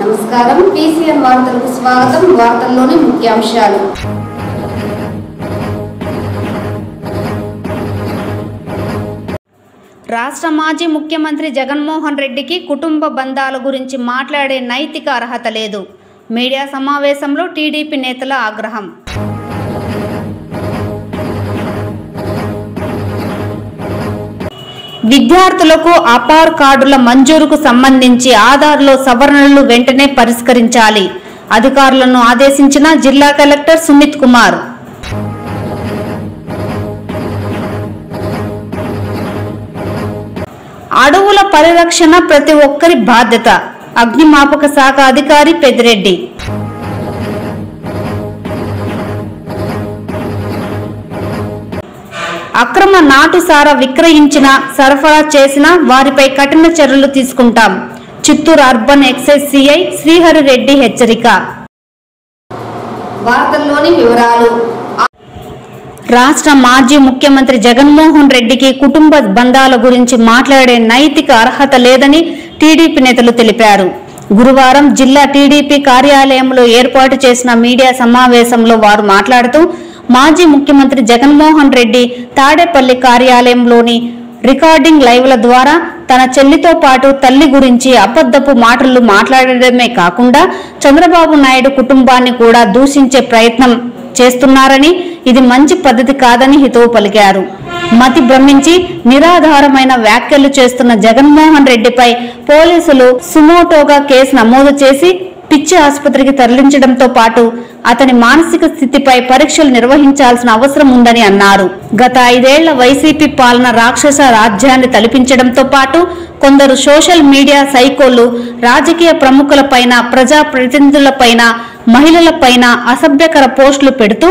నమస్కారం పీసీఎన్ వార్తలకు స్వాగతం. వార్తల్లోని ముఖ్యాంశాలు. రాష్ట్ర మాజీ ముఖ్యమంత్రి జగన్మోహన్ రెడ్డికి కుటుంబ బంధాల గురించి మాట్లాడే నైతిక అర్హత లేదు. మీడియా సమావేశంలో టీడీపీ నేతల ఆగ్రహం. విద్యార్థులకు అపార్ కార్డుల మంజూరుకు సంబంధించి ఆధార్లో సవరణలు వెంటనే పరిష్కరించాలి. అధికారులను ఆదేశించిన జిల్లా కలెక్టర్ సుమిత్ కుమార్. అడవుల పరిరక్షణ ప్రతి ఒక్కరి బాధ్యత. అగ్నిమాపక శాఖ అధికారి పెద్దిరెడ్డి. అక్రమ నాటుసారా విక్రయించిన, సరఫరా చేసిన వారిపై కఠిన చర్యలు తీసుకుంటాం. Chittoor urban excise CI Srihari Reddy హెచ్చరిక. వార్తల్లోని వివరాలు. రాష్ట్ర మాజీ ముఖ్యమంత్రి జగన్మోహన్ రెడ్డికి కుటుంబ బంధాల గురించి మాట్లాడే నైతిక అర్హత లేదని టీడీపీ నేతలు తెలిపారు. గురువారం జిల్లా టీడీపీ కార్యాలయంలో ఏర్పాటు చేసిన మీడియా సమావేశంలో వారు మాట్లాడుతూ, మాజీ ముఖ్యమంత్రి జగన్మోహన్ రెడ్డి తాడేపల్లి కార్యాలయంలోని రికార్డింగ్ లైవ్ల ద్వారా తన చెల్లితో పాటు తల్లి గురించి అబద్ధపు మాటలు మాట్లాడడమే కాకుండా చంద్రబాబు నాయుడు కుటుంబాన్ని కూడా దూషించే ప్రయత్నం చేస్తున్నారని, ఇది మంచి పద్ధతి కాదని హితవు పలికారు. మతి భ్రమించి నిరాధారమైన వ్యాఖ్యలు చేస్తున్న జగన్మోహన్ రెడ్డిపై పోలీసులు సుమోటోగా కేసు నమోదు చేసి పిచ్చి ఆసుపత్రికి తరలించడంతో పాటు అతని మానసిక స్థితిపై పరీక్షలు నిర్వహించాల్సిన అవసరం ఉందని అన్నారు. గత 5 ఏళ్ల వైసీపీ పాలన రాక్షస రాజ్యాన్ని తలపించడంతో పాటు కొందరు సోషల్ మీడియా సైకోలు రాజకీయ ప్రముఖులపైన, ప్రజా ప్రతినిధులపైన, మహిళలపైన అసభ్యకర పోస్టులు పెడుతూ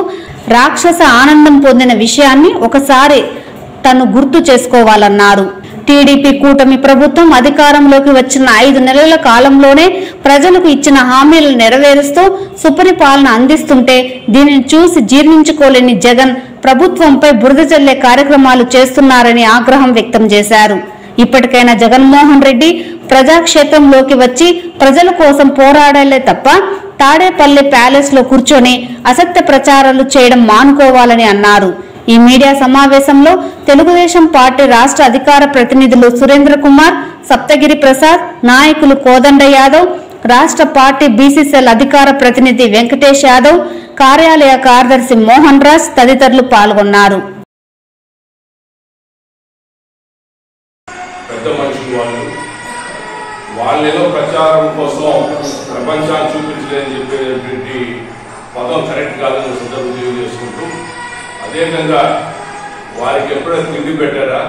రాక్షస ఆనందం పొందిన విషయాన్ని ఒకసారి తను గుర్తు చేసుకోవాలన్నారు. టీడీపీ కూటమి ప్రభుత్వం అధికారంలోకి వచ్చిన 5 నెలల కాలంలోనే ప్రజలకు ఇచ్చిన హామీలను నెరవేరుస్తూ సుపరిపాలన అందిస్తుంటే దీనిని చూసి జీర్ణించుకోలేని జగన్ ప్రభుత్వంపై బురద జల్లే కార్యక్రమాలు చేస్తున్నారని ఆగ్రహం వ్యక్తం చేశారు. ఇప్పటికైనా జగన్మోహన్ రెడ్డి ప్రజాక్షేత్రంలోకి వచ్చి ప్రజల కోసం పోరాడాలే తప్ప తాడేపల్లి ప్యాలెస్ లో కూర్చొని అసత్య ప్రచారాలు చేయడం మానుకోవాలని అన్నారు. ఈ మీడియా సమావేశంలో తెలుగుదేశం పార్టీ రాష్ట్ర అధికార ప్రతినిధులు సురేంద్ర కుమార్, సప్తగిరి ప్రసాద్, నాయకులు కోదండ యాదవ్, రాష్ట్ర పార్టీ బీసీసీఎల్ అధికార ప్రతినిధి వెంకటేష్ యాదవ్, కార్యాలయ కార్యదర్శి మోహన్ రాజ్ తదితరులు పాల్గొన్నారు. వాళ్ళేదో ప్రచారం కోసం ప్రపంచాన్ని చూపించలేదని చెప్పేటువంటి పదం కరెక్ట్ కాదని సందర్భం తెలియజేసుకుంటూ, అదేవిధంగా వారికి ఎప్పుడైనా తిండి పెట్టారా,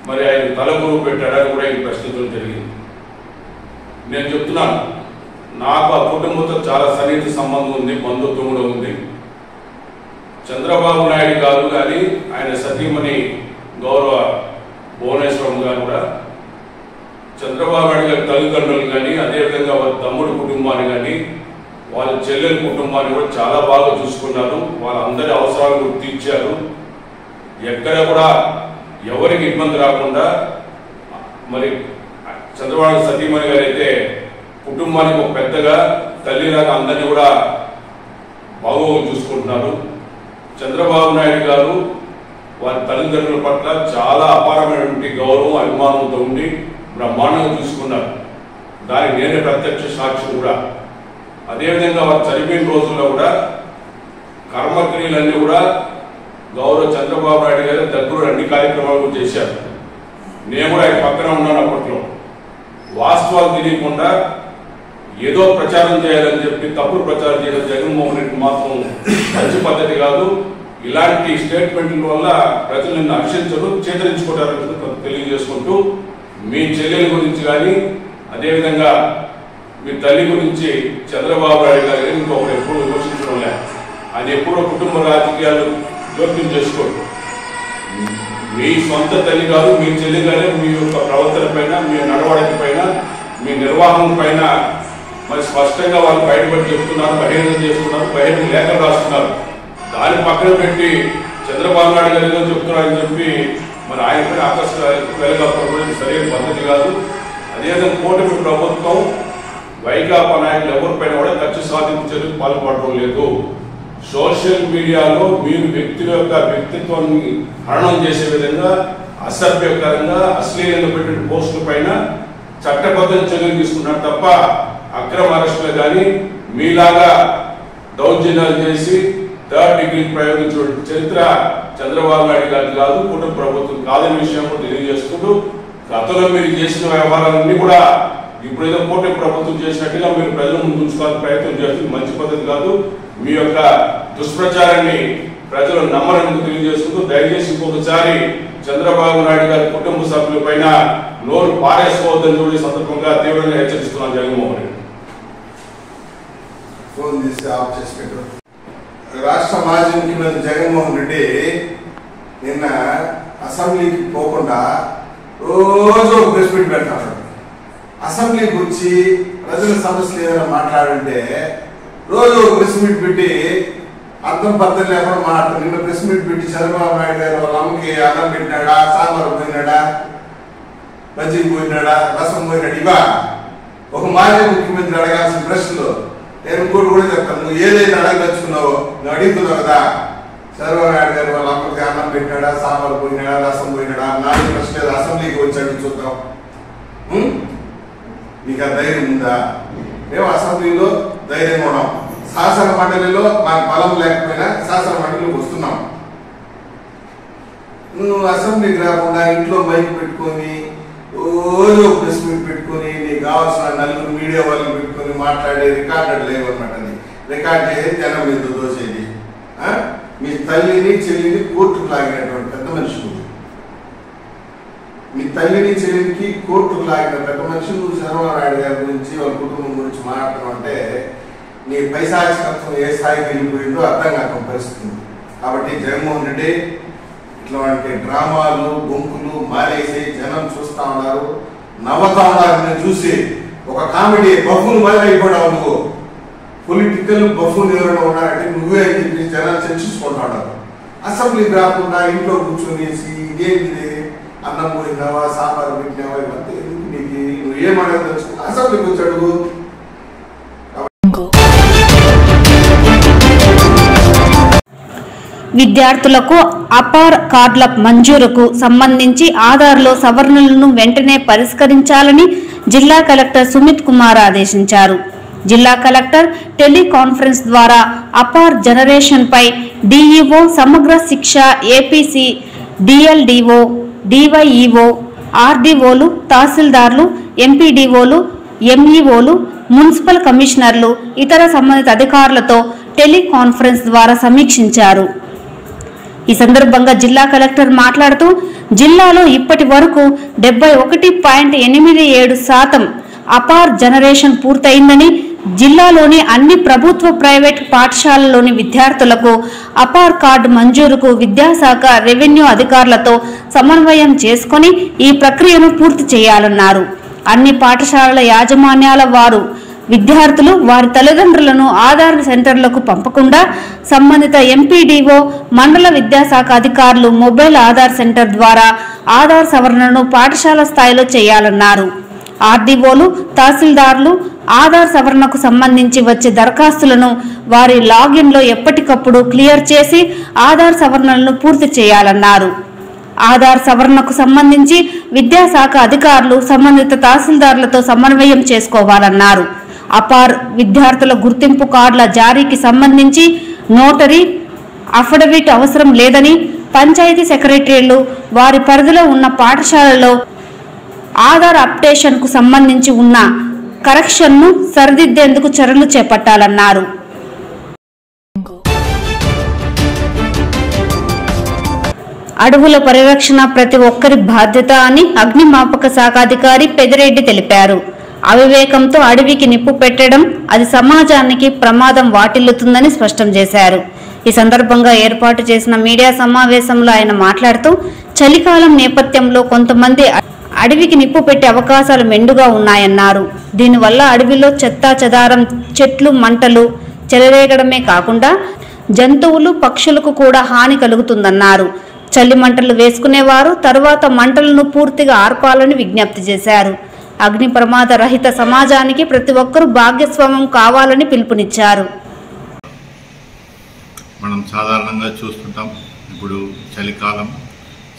మరి ఆయన తలగురువు పెట్టారా అని కూడా ఆయన ప్రశ్నించడం జరిగింది. నేను చెప్తున్నాను, నాకు ఆ కుటుంబంతో చాలా సన్నిహిత సంబంధం ఉంది, బంధుత్వం కూడా ఉంది. చంద్రబాబు నాయుడు గారు కానీ ఆయన సతీమణి గౌరవ భువనేశ్వరం గారు కూడా చంద్రబాబు నాయుడు గారి తల్లిదండ్రులు కానీ, అదేవిధంగా వాళ్ళ తమ్ముడు కుటుంబాన్ని కానీ, వాళ్ళ చెల్లెల కుటుంబాన్ని కూడా చాలా బాగా చూసుకున్నారు. వాళ్ళందరి అవసరాలు కూడా తీర్చారు. ఎక్కడ కూడా ఎవరికి ఇబ్బంది రాకుండా, మరి చంద్రబాబు సతీమణి గారు అయితే కుటుంబానికి ఒక పెద్దగా తల్లిలాగా అందరినీ కూడా బాగోగా చూసుకుంటున్నారు. చంద్రబాబు నాయుడు గారు వారి తల్లిదండ్రుల పట్ల చాలా అపారమైనటువంటి గౌరవం, అభిమానంతో ఉండి బ్రహ్మాండంగా చూసుకున్నారు. దానికి నేనే ప్రత్యక్ష సాక్షి కూడా. అదేవిధంగా వారు చనిపోయిన రోజుల్లో కూడా కర్మక్రియలన్నీ కూడా గౌరవ చంద్రబాబు నాయుడు గారు దగ్గర అన్ని కార్యక్రమాలు చేశారు. నేను కూడా ఆయన పక్కన ఉన్నాను. అప్పట్లో వాస్తవాలు తెలియకుండా ఏదో ప్రచారం చేయాలని చెప్పి తప్పుడు ప్రచారం చేయడం జగన్మోహన్ రెడ్డి మాత్రం మంచి పద్ధతి కాదు. ఇలాంటి స్టేట్మెంట్ల వల్ల ప్రజలు నిన్ను హర్షించరు, చేతరించుకుంటారని తెలియజేసుకుంటూ, మీ చెల్లెల గురించి కానీ, అదేవిధంగా మీ తల్లి గురించి చంద్రబాబు నాయుడు గారు ఇంకొకరు ఎప్పుడు విమర్శించడం లేదు. ఆయన ఎప్పుడో కుటుంబ రాజకీయాలు జోక్యం చేసుకోండి. మీ సొంత తల్లి కాదు, మీ చెల్లి గారే మీ యొక్క ప్రవర్తన పైన, మీ నడవడిక పైన, మీ నిర్వహణ పైన మరి స్పష్టంగా వాళ్ళు బయటపడి చెప్తున్నారు, బహిరంగం చేస్తున్నారు, బహిరంగ లేఖలు రాస్తున్నారు. దాని పక్కన పెట్టి చంద్రబాబు నాయుడు గారు ఏదో చెప్తున్నారని చెప్పి మరి ఆయన పైన ఆకర్షణ వెలగప్పడం సరైన పద్ధతి కాదు. అదేవిధంగా కూటమి ప్రభుత్వం వైకాపా నాయకులు ఎవరిపైన కూడా కక్ష సాధింపు చర్యలకు పాల్పడడం లేదు. సోషల్ మీడియాలో మీరు వ్యక్తుల యొక్క వ్యక్తిత్వాన్ని హరణం చేసే విధంగా అసభ్యకరంగా అశ్లీలంగా పెట్టిన పోస్టుల పైన చట్టబద్ధ చర్యలు తీసుకున్నారు తప్ప అక్రమ అరెస్టులు కానీ మీలాగా దౌర్జన్యాలు చేసి థర్డ్ డిగ్రీ ప్రయోగించిన చరిత్ర చంద్రబాబు నాయుడు గారికి కాదు, కుటుంబ ప్రభుత్వం కాదని విషయం కూడా తెలియజేసుకుంటూ గతంలో మీరు చేసిన వ్యవహారాలన్నీ కూడా ఇప్పుడు ఏదో కూటమి ప్రభుత్వం చేసినట్టుగా మీరు ప్రజల ముందు ఉంచుకోవాలని ప్రయత్నం చేస్తుంది. మంచి పద్ధతి కాదు. మీ యొక్క దుష్ప్రచారాన్ని ప్రజలు నమ్మరని తెలియజేసుకుంటూ దయచేసి ఇంకొకసారి చంద్రబాబు నాయుడు గారి కుటుంబ సభ్యుల పైన నోరు పారేసుకోవద్దని చూడే సందర్భంగా తీవ్రంగా హెచ్చరిస్తున్నాను. జగన్మోహన్ రెడ్డి ఫోన్ తీసి ఆఫ్ చేసి పెట్టు. రాష్ట్ర మాజీ ముఖ్యమంత్రి జగన్మోహన్ రెడ్డి నిన్న అసెంబ్లీకి పోకుండా రోజు ప్రెస్ మీట్ పెడతాడు. అసెంబ్లీకి వచ్చి ప్రజల సమస్యలు ఏదైనా మాట్లాడంటే రోజు ప్రెస్ మీట్ పెట్టి అర్థం పద్ధతి లేకుండా మాట్లాడు. నిన్న ప్రెస్ మీట్ పెట్టి చంద్రబాబు నాయుడు గారు వాళ్ళ అమ్మకి అన్నం పెట్టినాడా, సాంబార్ పోయినాడా, బజ్జీ పోయినాడా, రసం పోయినాడు. ఇవా ఒక మాజీ ముఖ్యమంత్రి అడగాల్సిన ప్రశ్నలు. నేను ఇంకోటి కూడా చెప్తాను, నువ్వు ఏదైతే అడగదలుచుకున్నావో నువ్వు అడుగుతున్నావు కదా, చంద్రబాబు నాయుడు గారు వాళ్ళ అమ్మకి అన్నం పెట్టినాడా, సాంబార్ పోయినాడా, రసం పోయినాడా, నాలుగు ప్రశ్నలు అసెంబ్లీకి వచ్చాడు చూద్దాం. నీకు ఆ ధైర్యం ఉందా? మేము అసెంబ్లీలో ధైర్యంగా ఉన్నాం. శాసన మండలిలో మాకు బలం లేకపోయినా శాసన మండలికి వస్తున్నాం. నువ్వు అసెంబ్లీకి రాకుండా ఇంట్లో మైక్ పెట్టుకొని రోజు ప్రెస్ మీట్ పెట్టుకొని నీకు కావాల్సిన నలుగురు మీడియా వాళ్ళని పెట్టుకొని మాట్లాడే రికార్డెడ్ లేవు అనమాట. రికార్డ్ చేసేది జనం మీద దోసేది. మీ తల్లిని చెల్లిని కోర్టుకు లాగినటువంటి పెద్ద మనిషి నువ్వు. మీ తల్లిని చెల్లికి కోర్టుకు లాగిన పెద్ద మనిషి నువ్వు చంద్రబాబు నాయుడు గారి గురించి వాళ్ళ కుటుంబం గురించి మాట్లాడటం అంటే నీ పైశాచికత్వం ఏ స్థాయికి వెళ్ళిపోయిందో అర్థం కాక పరిస్థితి. కాబట్టి జగన్మోహన్ రెడ్డి ఇట్లాంటి డ్రామాలు గుంపులు మానేసి జనం చూస్తా ఉన్నారు, నవ్వుతా ఉన్నారు. నేను చూసి ఒక కామెడీ బఫూన్ వల్ల అయిపోయావు. నువ్వు పొలిటికల్ బఫూన్ ఎవరైనా ఉన్నారంటే నువ్వే అని చెప్పి జనాలు చర్చించుకుంటున్నాడు. అసెంబ్లీకి రాకుండా ఇంట్లో కూర్చొనేసి ఇదేంటి అన్నం పోయినావా, సాంబార్ పెట్టినావా, ఇవన్నీ నీకు నువ్వు ఏమడగచ్చు. అసెంబ్లీకి వచ్చి అడుగు. విద్యార్థులకు అపార్ కార్డుల మంజూరుకు సంబంధించి ఆధార్లో సవరణలను వెంటనే పరిష్కరించాలని జిల్లా కలెక్టర్ సుమిత్ కుమార్ ఆదేశించారు. జిల్లా కలెక్టర్ టెలికాన్ఫరెన్స్ ద్వారా అపార్ జనరేషన్ పై డిఈఓ, సమగ్ర శిక్ష, ఏపీసీ, డిఎల్డిఓ, డివైఈఓ, ఆర్డీఓలు, తహసీల్దార్లు, ఎంపీడీఓలు, ఎంఈఓలు, మున్సిపల్ కమిషనర్లు, ఇతర సంబంధిత అధికారులతో టెలికాన్ఫరెన్స్ ద్వారా సమీక్షించారు. ఈ సందర్భంగా జిల్లా కలెక్టర్ మాట్లాడుతూ జిల్లాలో ఇప్పటి వరకు 71.87% అపార్ జనరేషన్ పూర్తయిందని, జిల్లాలోని అన్ని ప్రభుత్వ ప్రైవేట్ పాఠశాలలోని విద్యార్థులకు అపార్ కార్డు మంజూరుకు విద్యాశాఖ, రెవెన్యూ అధికారులతో సమన్వయం చేసుకుని ఈ ప్రక్రియను పూర్తి చేయాలన్నారు. అన్ని పాఠశాలల యాజమాన్యాల వారు విద్యార్థులు వారి తల్లిదండ్రులను ఆధార్ సెంటర్లకు పంపకుండా సంబంధిత ఎంపీడీఓ, మండల విద్యాశాఖ అధికారులు మొబైల్ ఆధార్ సెంటర్ ద్వారా ఆధార్ సవరణను పాఠశాల స్థాయిలో చేయాలన్నారు. ఆర్డీఓలు, తహసీల్దార్లు ఆధార్ సవరణకు సంబంధించి వచ్చే దరఖాస్తులను వారి లాగిన్లో ఎప్పటికప్పుడు క్లియర్ చేసి ఆధార్ సవరణలను పూర్తి చేయాలన్నారు. ఆధార్ సవరణకు సంబంధించి విద్యాశాఖ అధికారులు సంబంధిత తహసీల్దార్లతో సమన్వయం చేసుకోవాలన్నారు. అపార్ విద్యార్థుల గుర్తింపు కార్డుల జారీకి సంబంధించి నోటరీ అఫిడవిట్ అవసరం లేదని, పంచాయతీ సెక్రటరీలు వారి పరిధిలో ఉన్న పాఠశాలలో ఆధార్ అప్డేషన్ కు సంబంధించి ఉన్న కరెక్షన్ను సరిదిద్దేందుకు చర్యలు చేపట్టాలన్నారు. అడవుల పరిరక్షణ ప్రతి ఒక్కరి బాధ్యత అని అగ్నిమాపక శాఖ అధికారి పెదిరెడ్డి తెలిపారు. అవివేకంతో అడవికి నిప్పు పెట్టడం అది సమాజానికి ప్రమాదం వాటిల్లుతుందని స్పష్టం చేశారు. ఈ సందర్భంగా ఏర్పాటు చేసిన మీడియా సమావేశంలో ఆయన మాట్లాడుతూ చలికాలం నేపథ్యంలో కొంతమంది అడవికి నిప్పు పెట్టే అవకాశాలు మెండుగా ఉన్నాయన్నారు. దీనివల్ల అడవిలో చెత్తా చెదారం, చెట్లు, మంటలు చెలరేగడమే కాకుండా జంతువులు, పక్షులకు కూడా హాని కలుగుతుందన్నారు. చలి మంటలు వేసుకునేవారు తర్వాత మంటలను పూర్తిగా ఆర్పాలని విజ్ఞప్తి చేశారు. అగ్ని ప్రమాద రహిత సమాజానికి ప్రతి ఒక్కరూ భాగస్వామ్యం కావాలని పిలుపునిచ్చారు. మనం సాధారణంగా చూస్తుంటాం, ఇప్పుడు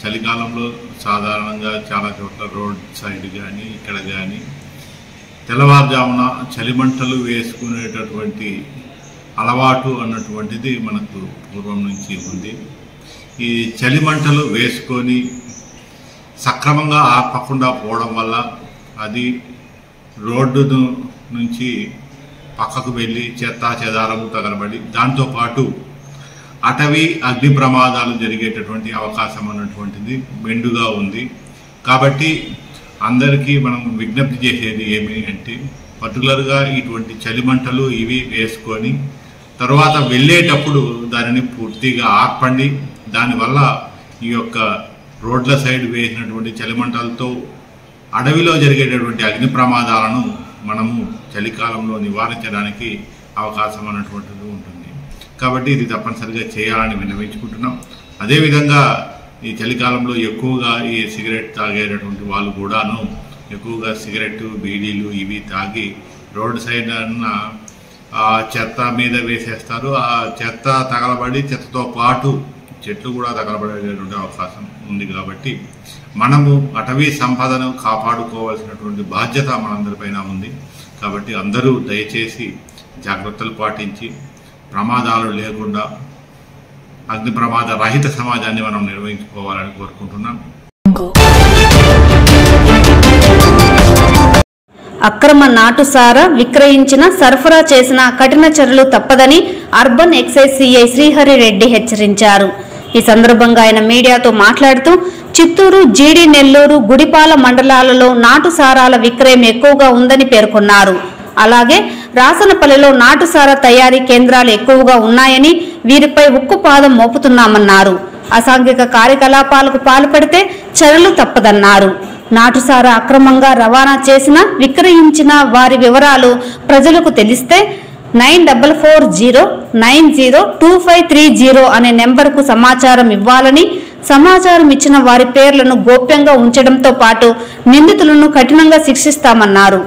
చలికాలంలో సాధారణంగా చాలా చోట్ల రోడ్ సైడ్ కానీ ఇక్కడ కానీ తెల్లవారుజామున చలిమంటలు వేసుకునేటటువంటి అలవాటు అన్నటువంటిది మనకు పూర్వం నుంచి ఉంది. ఈ చలిమంటలు వేసుకొని సక్రమంగా ఆపకుండా పోవడం వల్ల అది రోడ్డు నుంచి పక్కకు వెళ్ళి చెత్తా చెదారము తగలబడి దాంతోపాటు అటవీ అగ్ని ప్రమాదాలు జరిగేటటువంటి అవకాశం అన్నటువంటిది మెండుగా ఉంది. కాబట్టి అందరికీ మనం విజ్ఞప్తి చేసేది ఏమి అంటే, పర్టికులర్గా ఇటువంటి చలిమంటలు ఇవి వేసుకొని తర్వాత వెళ్ళేటప్పుడు దానిని పూర్తిగా ఆర్పండి. దానివల్ల ఈ యొక్క రోడ్ల సైడ్ వేసినటువంటి చలిమంటలతో అడవిలో జరిగేటటువంటి అగ్ని ప్రమాదాలను మనము చలికాలంలో నివారించడానికి అవకాశం అన్నటువంటిది ఉంటుంది. కాబట్టి ఇది తప్పనిసరిగా చేయాలని విన్నవించుకుంటున్నాం. అదేవిధంగా ఈ చలికాలంలో ఎక్కువగా ఈ సిగరెట్ తాగేటటువంటి వాళ్ళు కూడాను ఎక్కువగా సిగరెట్ బీడీలు ఇవి తాగి రోడ్ సైడ్ ఆ చెత్త మీద వేసేస్తారు. ఆ చెత్త తగలబడి చెత్తతో పాటు చెట్లు కూడా తగలబడేటువంటి అవకాశం ఉంది. కాబట్టి మనము అటవీ సంపదను కాపాడుకోవాల్సినటువంటి బాధ్యత మనందరిపైన ఉంది. కాబట్టి అందరూ దయచేసి జాగ్రత్తలు పాటించి ప్రమాదాలు లేకుండా అగ్ని ప్రమాద రహిత సమాజాన్ని మనం నిర్వహించుకోవాలని కోరుకుంటున్నాం. అక్రమ నాటుసారా విక్రయించిన సరఫరా చేసిన కఠిన చర్యలు తప్పదని urban excise CI Srihari Reddy హెచ్చరించారు. ఈ సందర్భంగా ఆయన మీడియాతో మాట్లాడుతూ చిత్తూరు, జీడి, నెల్లూరు, గుడిపాల మండలాలలో నాటుసారాల విక్రయం ఎక్కువగా ఉందని పేర్కొన్నారు. అలాగే రాసనపల్లిలో నాటుసారా తయారీ కేంద్రాలు ఎక్కువగా ఉన్నాయని, వీరిపై ఉక్కుపాదం మోపుతున్నామన్నారు. అసాంఘిక కార్యకలాపాలకు పాల్పడితే చర్యలు తప్పదన్నారు. నాటుసారా అక్రమంగా రవాణా చేసిన, విక్రయించిన వారి వివరాలు ప్రజలకు తెలిస్తే 9440902530 అనే నెంబర్కు సమాచారం ఇవ్వాలని, సమాచారం ఇచ్చిన వారి పేర్లను గోప్యంగా ఉంచడంతో పాటు నిందితులను కఠినంగా శిక్షిస్తామన్నారు.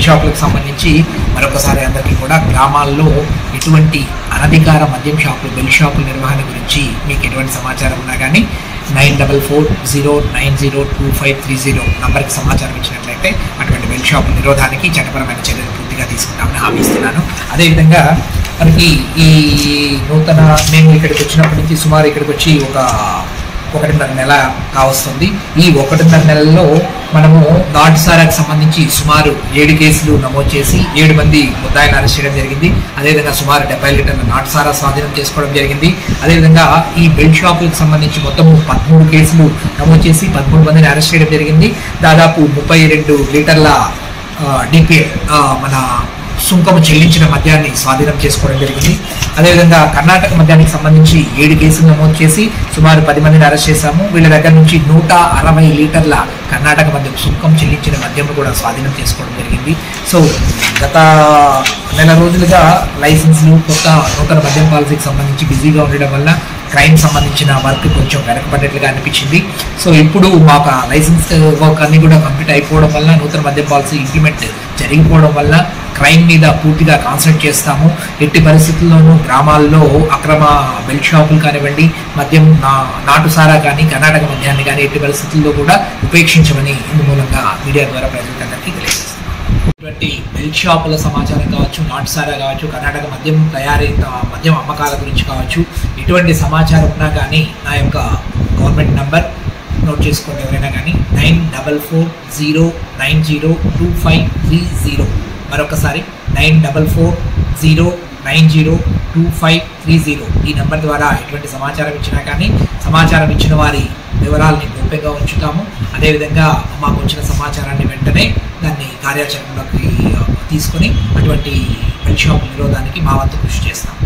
షాపులకు సంబంధించి మరొకసారి అందరికీ కూడా గ్రామాల్లో ఎటువంటి అనధికార మద్యం షాపులు, బెల్ షాపుల నిర్వహణ గురించి మీకు ఎటువంటి సమాచారం ఉన్నా కానీ 9440902530 నంబర్కి సమాచారం ఇచ్చినట్లయితే అటువంటి బెల్ షాపుల నిరోధానికి చట్టపరమైన చర్యలు పూర్తిగా తీసుకుంటామని హామీ ఇస్తున్నాను. అదేవిధంగా మనకి ఈ నూతన మేము ఇక్కడికి వచ్చినప్పటి నుంచి సుమారు ఇక్కడికి వచ్చి ఒక 1.5 నెల కావస్తుంది. ఈ 1.5 నెలల్లో మనము నాటుసారాకు సంబంధించి సుమారు 7 కేసులు నమోదు చేసి 7 మంది ముద్దాయిలను అరెస్ట్ చేయడం జరిగింది. అదేవిధంగా సుమారు 70 లీటర్ల నాటుసారా స్వాధీనం చేసుకోవడం జరిగింది. అదేవిధంగా ఈ బెల్ట్ షాపులకు సంబంధించి మొత్తం 13 కేసులు నమోదు చేసి 13 మందిని అరెస్ట్ చేయడం జరిగింది. దాదాపు 32 లీటర్ల డిపిఏ మన సుంకము చెల్లించిన మద్యాన్ని స్వాధీనం చేసుకోవడం జరిగింది. అదేవిధంగా కర్ణాటక మద్యానికి సంబంధించి 7 కేసులు నమోదు చేసి సుమారు 10 మందిని అరెస్ట్ చేశాము. వీళ్ళ దగ్గర నుంచి 160 లీటర్ల కర్ణాటక మద్యం సుంకం చెల్లించిన మద్యం కూడా స్వాధీనం చేసుకోవడం జరిగింది. సో గత నెల రోజులుగా లైసెన్స్లు, కొత్త నూతన మద్యం పాలసీకి సంబంధించి బిజీగా ఉండడం వల్ల క్రైమ్ సంబంధించిన వర్క్ కొంచెం వెనకబడ్డట్లుగా అనిపించింది. సో ఇప్పుడు మాకు లైసెన్స్ వర్క్ అన్ని కూడా కంప్లీట్ అయిపోవడం వల్ల, నూతన మద్యం పాలసీ ఇంప్లిమెంట్ జరిగిపోవడం వల్ల క్రైమ్ మీద పూర్తిగా కాన్సన్ట్రేట్ చేస్తాము. ఎట్టి పరిస్థితుల్లోనూ గ్రామాల్లో అక్రమ బెల్ట్ షాపులు కానివ్వండి, మద్యం నాటుసారా కానీ, కర్ణాటక మద్యాన్ని కానీ ఎట్టి పరిస్థితుల్లో కూడా ఉపేక్షించమని ఇందు మూలంగా మీడియా ద్వారా ప్రజలందరికీ తెలియజేస్తాం. ఇటువంటి బెల్ట్ షాపుల సమాచారం కావచ్చు, నాటుసారా కావచ్చు, కర్ణాటక మద్యం తయారీ, మద్యం అమ్మకాల గురించి కావచ్చు, ఎటువంటి సమాచారం ఉన్నా కానీ నా యొక్క గవర్నమెంట్ నంబర్ నోట్ చేసుకోండి. ఎవరైనా కానీ 9440902530. మరొకసారి 9440902530. ఈ నెంబర్ ద్వారా ఎటువంటి సమాచారం ఇచ్చినా కానీ సమాచారం ఇచ్చిన వారి వివరాలని గోప్యంగా ఉంచుతాము. అదేవిధంగా మాకు వచ్చిన సమాచారాన్ని వెంటనే దాన్ని కార్యాచరణలోకి తీసుకొని అటువంటి బెల్ట్ షాప్ నిరోధానికి మా వంతు కృషి చేస్తాము.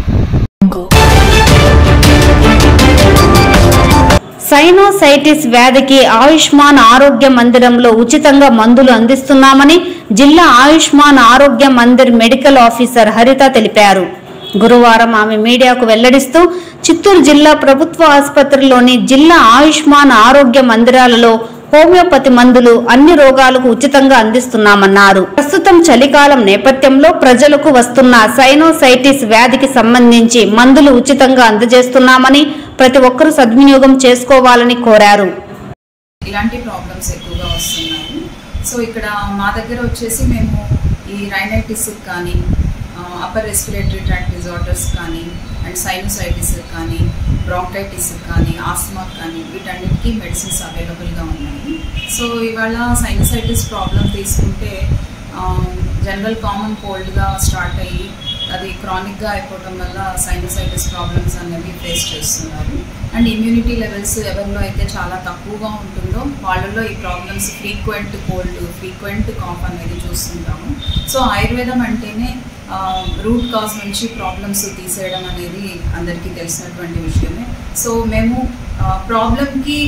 సైనోసైటిస్ వ్యాధికి ఆయుష్మాన్ ఆరోగ్య మందిరంలో ఉచితంగా మందులు అందిస్తున్నామని జిల్లా ఆయుష్మాన్ ఆరోగ్య మందిర్ మెడికల్ ఆఫీసర్ హరిత తెలిపారు. గురువారం ఆమె మీడియాకు వెల్లడిస్తూ చిత్తూరు జిల్లా ప్రభుత్వ ఆసుపత్రిలోని జిల్లా ఆయుష్మాన్ ఆరోగ్య మందిరాలలో హోమియోపతి మందులు అన్ని రోగాలకు ఉచితంగా అందిస్తున్నామన్నారు. ప్రస్తుతం చలికాలం నేపథ్యంలో ప్రజలకు వస్తున్న సైనోసైటిస్ వ్యాధికి సంబంధించి మందులు ఉచితంగా అందజేస్తున్నామని ప్రతి ఒక్కరూ సద్వినియోగం చేసుకోవాలని కోరారు. ఇలాంటి ప్రాబ్లమ్స్ ఎక్కువగా వస్తున్నాయి. సో ఇక్కడ మా దగ్గర వచ్చేసి మేము ఈ రైనైటిస్ కానీ అప్పర్ రెస్పిరేటరీ ట్రాక్ట్ డిజార్డర్స్ కానీ అండ్ సైనోసైటిస్ కానీ బ్రాంకైటిస్ కానీ ఆస్మా కానీ వీటన్నిటికీ మెడిసిన్స్ అవైలబుల్గా ఉన్నాయి. సో ఇవాళ సైనోసైటిస్ ప్రాబ్లం తీసుకుంటే జనరల్ కామన్ కోల్డ్గా స్టార్ట్ అయ్యి అది క్రానిక్గా అయిపోవడం వల్ల సైనోసైటిస్ ప్రాబ్లమ్స్ అనేవి ఫేస్ చేస్తున్నారు. అండ్ ఇమ్యూనిటీ లెవెల్స్ ఎవరిలో అయితే చాలా తక్కువగా ఉంటుందో వాళ్ళలో ఈ problems frequent cold, frequent cough అనేది చూస్తుంటాము. సో ఆయుర్వేదం అంటేనే రూట్ కాజ్ నుంచి ప్రాబ్లమ్స్ తీసేయడం అనేది అందరికీ తెలిసినటువంటి విషయమే. సో మేము ప్రాబ్లమ్కి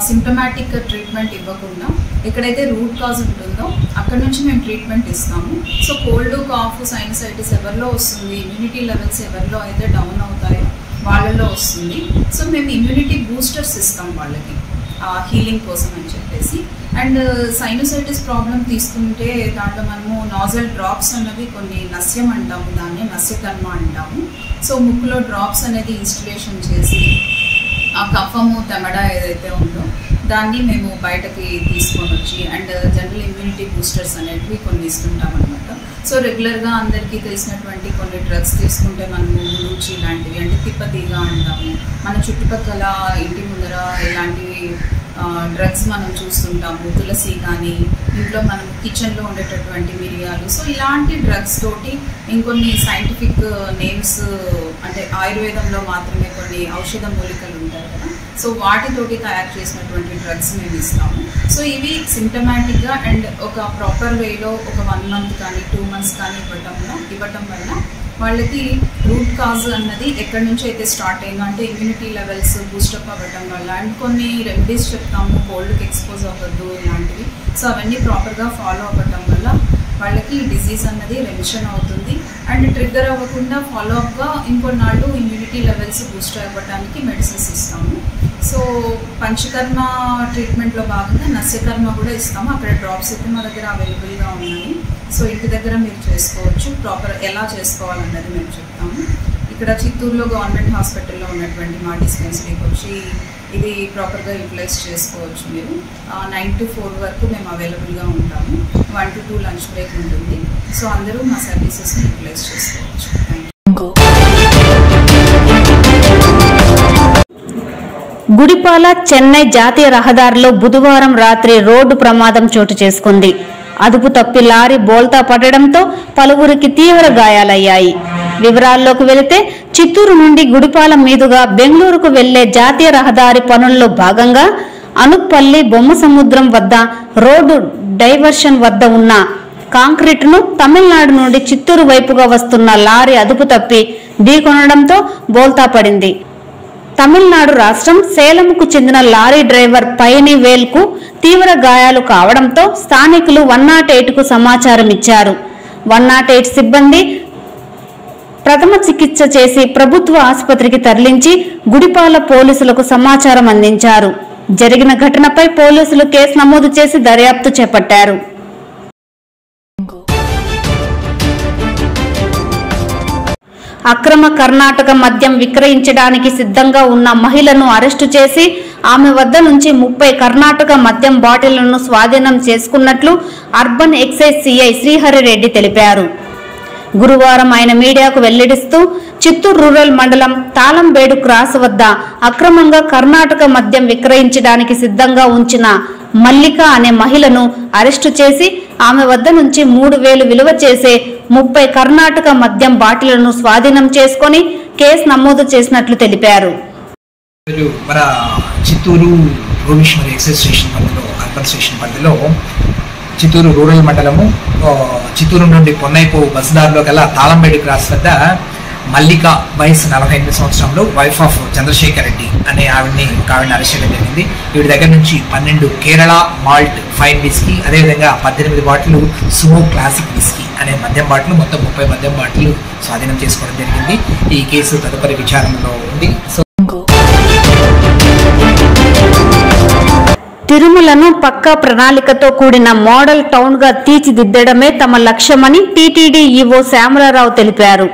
సిమ్టమాటిక్ ట్రీట్మెంట్ ఇవ్వకుండా ఎక్కడైతే రూట్ కాజ్ ఉంటుందో అక్కడ నుంచి మేము ట్రీట్మెంట్ ఇస్తాము. సో కోల్డ్, కాఫ్, సైనసైటిస్ ఎవరిలో వస్తుంది, ఇమ్యూనిటీ లెవెల్స్ ఎవరిలో అయితే డౌన్ అవుతాయో వాళ్ళల్లో వస్తుంది. సో మేము ఇమ్యూనిటీ బూస్టర్స్ ఇస్తాం వాళ్ళకి హీలింగ్ కోసం అని చెప్పేసి. అండ్ సైనోసైటిస్ ప్రాబ్లం తీసుకుంటే దాంట్లో మనము నాజల్ డ్రాప్స్ అన్నవి కొన్ని నస్యం అంటాము, దాన్ని నస్యకర్మ అంటాము. సో ముక్కులో డ్రాప్స్ అనేది ఇన్స్టిలేషన్ చేసి ఆ కఫము తెమడ ఏదైతే ఉందో దాన్ని మేము బయటకి తీసుకొని వచ్చి అండ్ జనరల్ ఇమ్యూనిటీ బూస్టర్స్ అనేటివి కొన్ని ఇస్తుంటాం అనమాట. సో రెగ్యులర్గా అందరికీ తెలిసినటువంటి కొన్ని డ్రగ్స్ తీసుకుంటే మనము గులూచి లాంటివి అంటే తిప్పతీగ అంటాము, మన చుట్టుపక్కల ఇంటి ముందర ఇలాంటివి డ్రగ్స్ మనం చూస్తుంటాము, తులసి కానీ ఇంట్లో మనం కిచెన్లో ఉండేటటువంటి మిరియాలు. సో ఇలాంటి డ్రగ్స్ తోటి ఇంకొన్ని సైంటిఫిక్ నేమ్స్ అంటే ఆయుర్వేదంలో మాత్రమే కొన్ని ఔషధ మూలికలు ఉంటాయి కదా, సో వాటితోటి తయారు చేసినటువంటి డ్రగ్స్ మేము ఇస్తాము. సో ఇవి సిమ్టమాటిక్గా అండ్ ఒక ప్రాపర్ వేలో ఒక 1 month కానీ 2 months కానీ ఇవ్వటం వల్ల వాళ్ళకి రూట్ కాజ్ అన్నది ఎక్కడి నుంచి అయితే స్టార్ట్ అయిందో అంటే ఇమ్యూనిటీ లెవెల్స్ బూస్టప్ అవ్వటం వల్ల అండ్ కొన్ని రెమెడీస్ చెప్తాము కోల్డ్కి ఎక్స్పోజ్ అవ్వద్దు ఇలాంటివి. సో అవన్నీ ప్రాపర్గా ఫాలో అవ్వటం వల్ల వాళ్ళకి డిజీజ్ అన్నది రెమిషన్ అవుతుంది అండ్ ట్రిగ్గర్ అవ్వకుండా ఫాలోఅప్గా ఇంకొన్నాళ్ళు ఇమ్యూనిటీ లెవెల్స్ బూస్ట్ అవ్వడానికి మెడిసిన్స్ ఇస్తాము. సో పంచకర్మ ట్రీట్మెంట్లో భాగంగా నస్యకర్మ కూడా ఇస్తాము. అక్కడ డ్రాప్స్ అయితే మా దగ్గర అవైలబుల్గా ఉన్నాయి. సో ఇంటి దగ్గర మీరు చేసుకోవచ్చు. ప్రాపర్ ఎలా చేసుకోవాలన్నది మేము చెప్తాము. ఇక్కడ చిత్తూరులో గవర్నమెంట్ హాస్పిటల్లో ఉన్నటువంటి మా డిస్పెన్సరీకి వచ్చి ఇది ప్రాపర్గా యూటిలైజ్ చేసుకోవచ్చు. మీరు 9 to 4 వరకు మేము అవైలబుల్గా ఉంటాము. 1 to 2 లంచ్ బ్రేక్ ఉంటుంది. సో అందరూ మా సర్వీసెస్ని యూటిలైజ్ చేసుకోవచ్చు. గుడిపాల చెన్నై జాతీయ రహదారిలో బుధవారం రాత్రి రోడ్డు ప్రమాదం చోటు చేసుకుంది. అదుపు తప్పి లారీ బోల్తా పడడంతో పలువురికి తీవ్ర గాయాలయ్యాయి. వివరాల్లోకి వెళితే చిత్తూరు నుండి గుడిపాల మీదుగా బెంగళూరుకు వెళ్లే జాతీయ రహదారి పనుల్లో భాగంగా అనుప్పల్లి బొమ్మసముద్రం వద్ద రోడ్డు డైవర్షన్ వద్ద ఉన్న కాంక్రీటును తమిళనాడు నుండి చిత్తూరు వైపుగా వస్తున్న లారీ అదుపు తప్పి ఢీకొనడంతో బోల్తా పడింది. తమిళనాడు రాష్ట్రం సేలంకు చెందిన లారీ డ్రైవర్ పైనివేల్కు తీవ్ర గాయాలు కావడంతో స్థానికులు 108కు సమాచారం ఇచ్చారు. 108 సిబ్బంది ప్రథమ చికిత్స చేసి ప్రభుత్వ ఆసుపత్రికి తరలించి గుడిపాల పోలీసులకు సమాచారం అందించారు. జరిగిన ఘటనపై పోలీసులు కేసు నమోదు చేసి దర్యాప్తు చేపట్టారు. అక్రమ కర్ణాటక మద్యం విక్రయించడానికి సిద్ధంగా ఉన్న మహిళను అరెస్టు చేసి ఆమె వద్ద నుంచి 30 కర్ణాటక మద్యం బాటిళ్లను స్వాధీనం చేసుకున్నట్లు అర్బన్ ఎక్సైజ్ సిఐ శ్రీహరిరెడ్డి తెలిపారు. గురువారం ఆయన మీడియాకు వెల్లడిస్తూ చిత్తూరు రూరల్ మండలం తాళంబేడు క్రాస్ వద్ద అక్రమంగా కర్ణాటక మద్యం విక్రయించడానికి సిద్ధంగా ఉంచిన మల్లిక అనే మహిళను అరెస్టు చేసి ఆమె వద్ద నుంచి 3,000 విలువ చేసే 30 కర్ణాటక మద్యం బాటిళ్లను స్వాధీనం చేసుకుని కేసు నమోదు చేసినట్లు తెలిపారు. మన చిత్తూరు రోమేశ్వరి ఎక్సైజ్ స్టేషన్ పరిధిలో అర్బన్ స్టేషన్ పరిధిలో చిత్తూరు రూరల్ మండలము చిత్తూరు నుండి పొన్నైపు బస్సుదారిలో గల తాళంబేడు క్రాస్ వద్ద మల్లిక వయసు 48 సంవత్సరంలో వైఫ్ ఆఫ్ చంద్రశేఖర్ రెడ్డి అనే ఆవిడని అరెస్ట్ చేయడం జరిగింది. వీడి దగ్గర నుంచి 12 కేరళ మాల్ట్ ఫైన్ విస్కీ, అదేవిధంగా 18 బాటిల్ సుమో క్లాసిక్ విస్కీ అనే మద్యం బాటిల్, మొత్తం 30 మద్యం బాటిల్ స్వాధీనం చేసుకోవడం జరిగింది. ఈ కేసు తదుపరి విచారణలో ఉంది. తిరుమలను పక్కా ప్రణాళికతో కూడిన మోడల్ టౌన్ గా తీర్చిదిద్దడమే తమ లక్ష్యమని టీటీడీ ఈవో శ్యామలారావు తెలిపారు.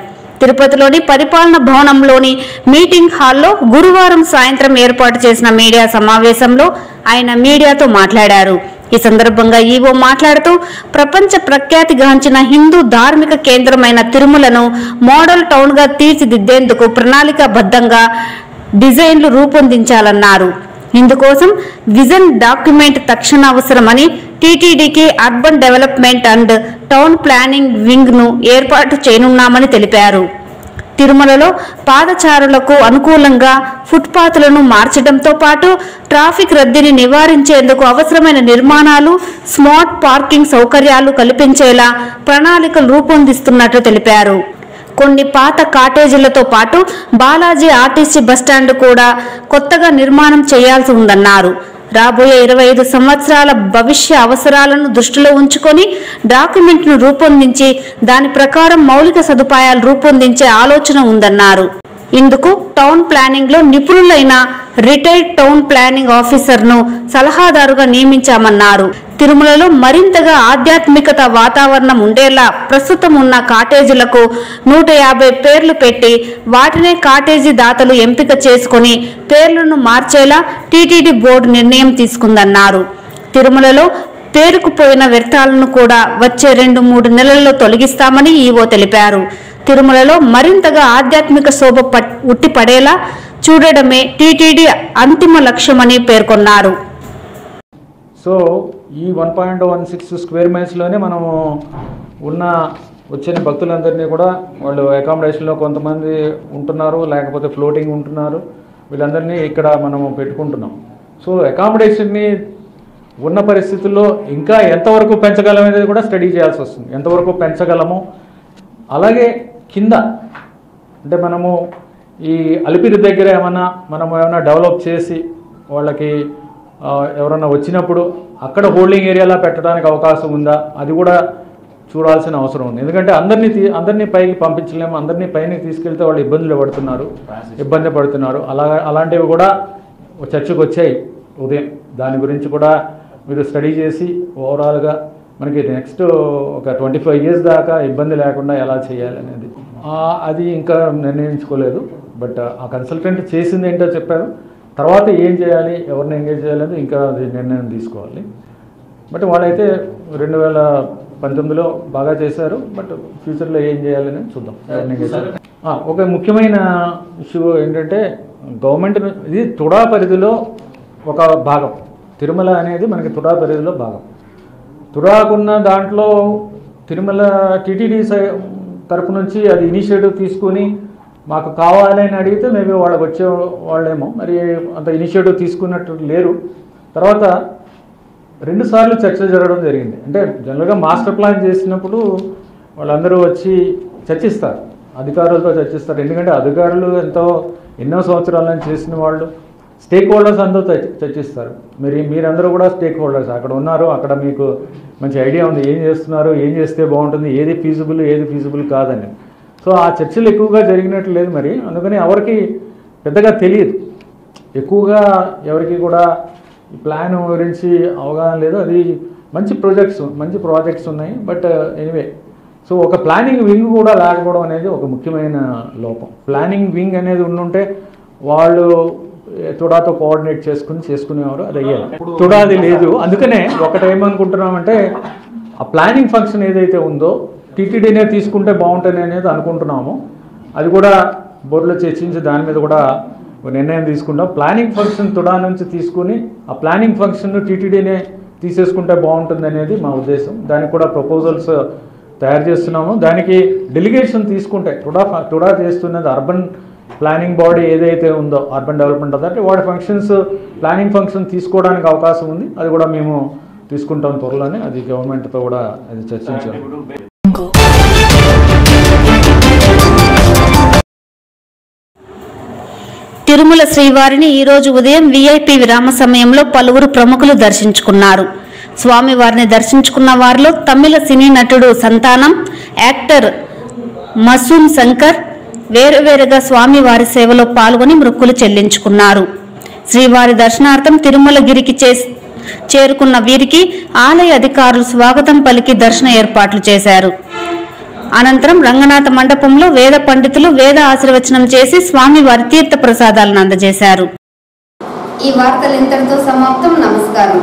తిరుపతిలోని పరిపాలన భవనంలోని మీటింగ్ హాల్లో గురువారం సాయంత్రం ఏర్పాటు చేసిన మీడియా సమావేశంలో ఆయన మీడియాతో మాట్లాడారు. ఈ సందర్భంగా ఈవో మాట్లాడుతూ ప్రపంచ ప్రఖ్యాతిగాంచిన హిందూ ధార్మిక కేంద్రమైన తిరుమలను మోడల్ టౌన్ గా తీర్చిదిద్దేందుకు ప్రణాళికాబద్ధంగా డిజైన్లు రూపొందించాలన్నారు. ఇందుకోసం విజన్ డాక్యుమెంట్ తక్షణ అవసరమని టీటీడీకి urban development and town planning wing ను ఏర్పాటు చేయనున్నామని తెలిపారు. తిరుమలలో పాదచారులకు అనుకూలంగా ఫుట్పాత్లను మార్చడంతో పాటు ట్రాఫిక్ రద్దీని నివారించేందుకు అవసరమైన నిర్మాణాలు, స్మార్ట్ పార్కింగ్ సౌకర్యాలు కల్పించేలా ప్రణాళికలు రూపొందిస్తున్నట్లు తెలిపారు. కొన్ని పాత కాటేజీలతో పాటు బాలాజీ ఆర్టీసీ బస్టాండ్ కూడా కొత్తగా నిర్మాణం చేయాల్సి ఉందన్నారు. రాబోయే 25 సంవత్సరాల భవిష్య అవసరాలను దృష్టిలో ఉంచుకొని డాక్యుమెంట్ను రూపొందించి దాని ప్రకారం మౌలిక సదుపాయాలు రూపొందించే ఆలోచన ఉందన్నారు. ఇందుకు టౌన్ ప్లానింగ్ లో నిపుణులైన రిటైర్డ్ టౌన్ ప్లానింగ్ ఆఫీసర్ను సలహాదారుగా నియమించామన్నారు. తిరుమలలో మరింతగా ఆధ్యాత్మికత వాతావరణం ఉండేలా ప్రస్తుతం ఉన్న కాటేజీలకు 150 పేర్లు పెట్టి వాటినే కాటేజీ దాతలు ఎంపిక చేసుకుని పేర్లను మార్చేలా టీటీడీ బోర్డు నిర్ణయం తీసుకుందన్నారు. తిరుమలలో పేరుకుపోయిన వ్యర్థాలను కూడా వచ్చే 2-3 నెలల్లో తొలగిస్తామని ఈవో తెలిపారు. తిరుమలలో మరింతగా ఆధ్యాత్మిక శోభ ఉట్టిపడేలా చూడడమే టీటీడీ అంతిమ లక్ష్యమని పేర్కొన్నారు. సో ఈ 1.16 స్క్వేర్ మైల్స్లోనే మనము వచ్చిన భక్తులందరినీ కూడా వాళ్ళు అకామిడేషన్లో కొంతమంది ఉంటున్నారు, లేకపోతే ఫ్లోటింగ్ ఉంటున్నారు, వీళ్ళందరినీ ఇక్కడ మనము పెట్టుకుంటున్నాం. సో అకామిడేషన్ని ఉన్న పరిస్థితుల్లో ఇంకా ఎంతవరకు పెంచగలం అనేది కూడా స్టడీ చేయాల్సి వస్తుంది. ఎంతవరకు పెంచగలము, అలాగే కింద అంటే మనము ఈ అలిపిరి దగ్గర ఏమైనా డెవలప్ చేసి వాళ్ళకి ఎవరన్నా వచ్చినప్పుడు అక్కడ హోల్డింగ్ ఏరియాలా పెట్టడానికి అవకాశం ఉందా, అది కూడా చూడాల్సిన అవసరం ఉంది. ఎందుకంటే అందరినీ పైకి పంపించలేము, అందరినీ పైకి తీసుకెళ్తే వాళ్ళు ఇబ్బంది పడుతున్నారు. అలాంటివి కూడా చర్చకు వచ్చాయి ఉదయం. దాని గురించి కూడా మీరు స్టడీ చేసి ఓవరాల్గా మనకి నెక్స్ట్ ఒక 25 years దాకా ఇబ్బంది లేకుండా ఎలా చేయాలి అనేది అది ఇంకా నిర్ణయించుకోలేదు. బట్ ఆ కన్సల్టెంట్ చేసింది ఏంటో చెప్పారు. తర్వాత ఏం చేయాలి, ఎవరిని ఎంగేజ్ చేయాలని ఇంకా అది నిర్ణయం తీసుకోవాలి. బట్ వాళ్ళైతే 2019లో బాగా చేశారు. బట్ ఫ్యూచర్లో ఏం చేయాలని చూద్దాం. ఒక ముఖ్యమైన ఇష్యూ ఏంటంటే గవర్నమెంట్ ఇది తుడా పరిధిలో ఒక భాగం. తిరుమల అనేది మనకి తుడా పరిధిలో భాగం. తుడాకున్న దాంట్లో తిరుమల టీటీడీ తరపు నుంచి అది ఇనిషియేటివ్ తీసుకొని మాకు కావాలి అని అడిగితే మేబీ వాళ్ళకి వచ్చే వాళ్ళేమో, మరి అంత ఇనిషియేటివ్ తీసుకున్నట్టు లేరు. తర్వాత 2 సార్లు చర్చ జరగడం జరిగింది. అంటే జనరల్గా మాస్టర్ ప్లాన్ చేసినప్పుడు వాళ్ళందరూ వచ్చి చర్చిస్తారు, అధికారులతో చర్చిస్తారు. ఎందుకంటే అధికారులు ఎన్నో సంవత్సరాల నుంచి చేసిన వాళ్ళు, స్టేక్ హోల్డర్స్ అందరూ చర్చిస్తారు. మీరందరూ కూడా స్టేక్ హోల్డర్స్ అక్కడ ఉన్నారు. అక్కడ మీకు మంచి ఐడియా ఉంది ఏం చేస్తున్నారు, ఏం చేస్తే బాగుంటుంది, ఏది ఫీజిబుల్ కాదని. సో ఆ చర్చలు ఎక్కువగా జరిగినట్లు లేదు. మరి అందుకని ఎవరికి పెద్దగా తెలియదు, ఎక్కువగా ఎవరికి కూడా ఈ ప్లాన్ గురించి అవగాహన లేదు. అది మంచి ప్రాజెక్ట్స్ ఉన్నాయి. బట్ ఎనీవే, సో ఒక ప్లానింగ్ వింగ్ కూడా లేకపోవడం అనేది ఒక ముఖ్యమైన లోపం. ప్లానింగ్ వింగ్ అనేది ఉండుంటే వాళ్ళు తుడాతో కోఆర్డినేట్ చేసుకునేవారు, అది అయ్యారు. తుడాది లేదు. అందుకనే ఒకటేమనుకుంటున్నామంటే ఆ ప్లానింగ్ ఫంక్షన్ ఏదైతే ఉందో టీటీడీనే తీసుకుంటే బాగుంటుంది అనేది అనుకుంటున్నాము. అది కూడా బోర్డులో చర్చించి దాని మీద కూడా నిర్ణయం తీసుకుంటాం. ప్లానింగ్ ఫంక్షన్ తుడా నుంచి తీసుకుని ఆ ప్లానింగ్ ఫంక్షన్ టీటీడీనే తీసేసుకుంటే బాగుంటుంది అనేది మా ఉద్దేశం. దానికి కూడా ప్రపోజల్స్ తయారు చేస్తున్నాము. దానికి డెలిగేషన్ తీసుకుంటే తుడా చేస్తున్నది అర్బన్ ప్లానింగ్ బాడీ ఏదైతే ఉందో అర్బన్ డెవలప్మెంట్ అథారిటీ, వాడి ప్లానింగ్ ఫంక్షన్ తీసుకోవడానికి అవకాశం ఉంది. అది కూడా మేము తీసుకుంటాం త్వరలోనే. అది గవర్నమెంట్తో కూడా అది చర్చించాము. తిరుమల శ్రీవారిని ఈ రోజు ఉదయం వీఐపీ విరామ సమయంలో పలువురు ప్రముఖులు దర్శించుకున్నారు. స్వామివారిని దర్శించుకున్న వారిలో తమిళ సినీ నటుడు సంతానం, యాక్టర్ మసూమ్ శంకర్ వేరువేరుగా స్వామివారి సేవలో పాల్గొని మొక్కులు చెల్లించుకున్నారు. శ్రీవారి దర్శనార్థం తిరుమలగిరికి చేరుకున్న వీరికి ఆలయ అధికారులు స్వాగతం పలికి దర్శన ఏర్పాట్లు చేశారు. అనంతరం రంగనాథ మండపంలో వేద పండితులు వేద ఆశీర్వచనం చేసి స్వామివారి తీర్థ ప్రసాదాలను అందజేశారు. ఈ వార్తలు ఇంతటితో సమాప్తం. నమస్కారం.